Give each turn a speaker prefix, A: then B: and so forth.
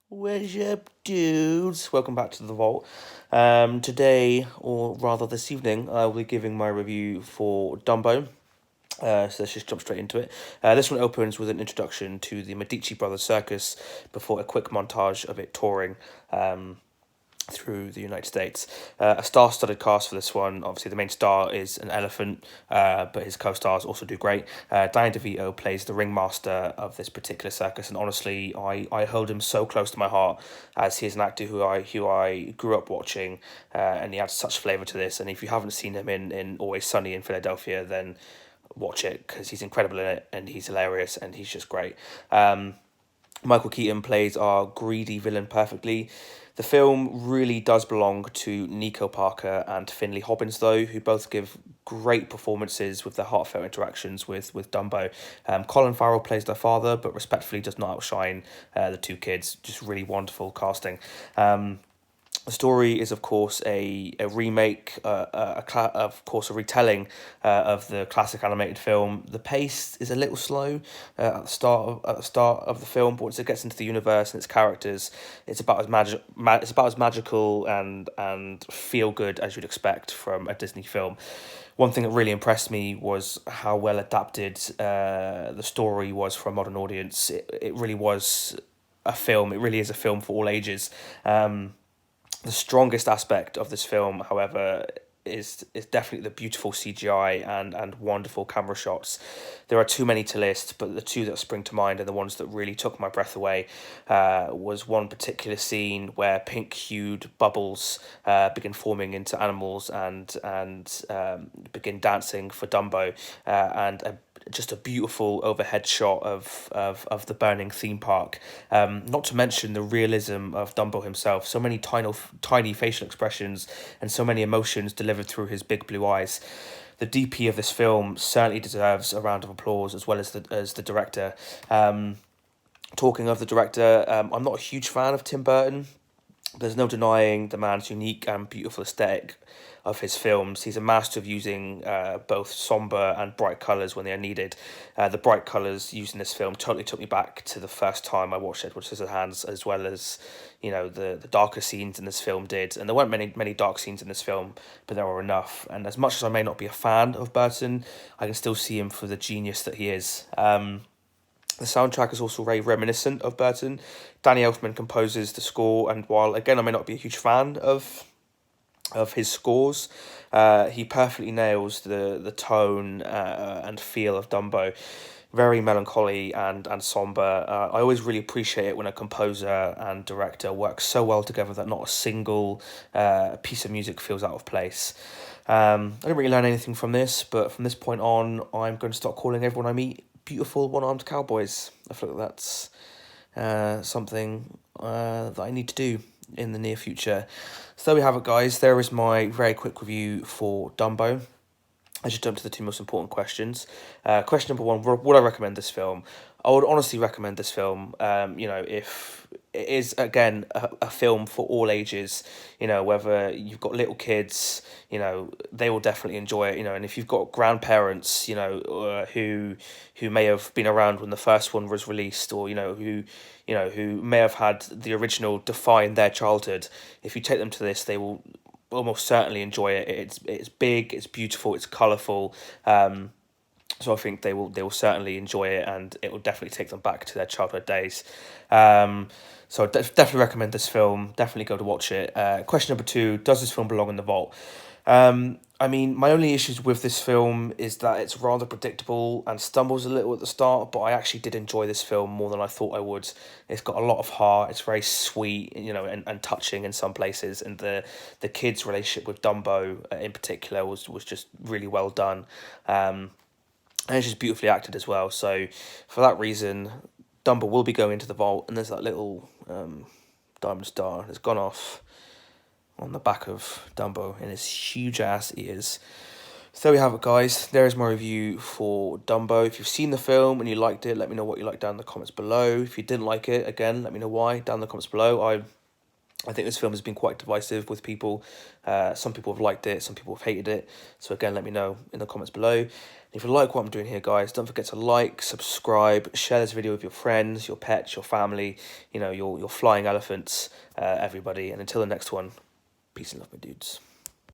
A: What's up, dudes? Welcome back to the Vault. Today, or rather this evening, I will be giving my review for Dumbo. So let's just jump straight into it. This one opens with an introduction to the Medici Brothers Circus before a quick montage of it touring. Through the United States. A star-studded cast for this one. Obviously, the main star is an elephant, but his co-stars also do great. Danny DeVito plays the ringmaster of this particular circus, and honestly, I hold him so close to my heart, as he is an actor who I grew up watching, and he adds such flavour to this. And if you haven't seen him in Always Sunny in Philadelphia, then watch it, because he's incredible in it, and he's hilarious, and he's just great. Michael Keaton plays our greedy villain perfectly. The film really does belong to Nico Parker and Finley Hobbins, though, who both give great performances with their heartfelt interactions with Dumbo. Colin Farrell plays their father, but respectfully does not outshine the two kids. Just really wonderful casting. The story is, of course, a remake, of course, a retelling of the classic animated film. The pace is a little slow at the start of the film, but once it gets into the universe and its characters, it's about it's about as magical and feel good as you'd expect from a Disney film. One thing that really impressed me was how well adapted the story was for a modern audience. It really was a film. It really is a film for all ages. The strongest aspect of this film, however, is definitely the beautiful CGI and wonderful camera shots. There are too many to list, but the two that spring to mind and the ones that really took my breath away was one particular scene where pink-hued bubbles begin forming into animals and begin dancing for Dumbo, and just a beautiful overhead shot of the burning theme park. Not to mention the realism of Dumbo himself. So many tiny facial expressions and so many emotions delivered through his big blue eyes. The DP of this film certainly deserves a round of applause, as well as the director. Talking of the director, I'm not a huge fan of Tim Burton. There's no denying the man's unique and beautiful aesthetic of his films. He's a master of using both somber and bright colours when they are needed. The bright colours used in this film totally took me back to the first time I watched Edward Scissorhands, as well as the darker scenes in this film did. And there weren't many dark scenes in this film, but there were enough. And as much as I may not be a fan of Burton, I can still see him for the genius that he is. The soundtrack is also very reminiscent of Burton. Danny Elfman composes the score, and while again I may not be a huge fan of his scores, he perfectly nails the tone and feel of Dumbo. Very melancholy and somber. I always really appreciate it when a composer and director work so well together that not a single piece of music feels out of place. I didn't really learn anything from this, but from this point on, I'm going to start calling everyone I meet beautiful one-armed cowboys. I feel like that's something that I need to do in the near future. So there we have it, guys. There is my very quick review for Dumbo. I should jump to the two most important questions. Question number one, would I recommend this film? I would honestly recommend this film. If it is, again, a film for all ages, whether you've got little kids, they will definitely enjoy it, and if you've got grandparents, who may have been around when the first one was released, or, who may have had the original define their childhood, if you take them to this, they will almost certainly enjoy it. It's big, it's beautiful, it's colourful. So I think they will certainly enjoy it, and it will definitely take them back to their childhood days. So I definitely recommend this film. Definitely go to watch it. Question number two: does this film belong in the vault? I mean, my only issues with this film is that it's rather predictable and stumbles a little at the start, but I actually did enjoy this film more than I thought I would. It's got a lot of heart, it's very sweet, and touching in some places, and the kids' relationship with Dumbo in particular was just really well done. And it's just beautifully acted as well, so for that reason, Dumbo will be going into the vault, and there's that little diamond star that's gone off on the back of Dumbo in his huge ass ears. So there we have it, guys. There is my review for Dumbo. If you've seen the film and you liked it, let me know what you liked down in the comments below. If you didn't like it, again, let me know why down in the comments below. I think this film has been quite divisive with people. Some people have liked it, some people have hated it. So again, let me know in the comments below. And if you like what I'm doing here, guys, don't forget to like, subscribe, share this video with your friends, your pets, your family, you know, your flying elephants, everybody. And until the next one, peace and love, my dudes.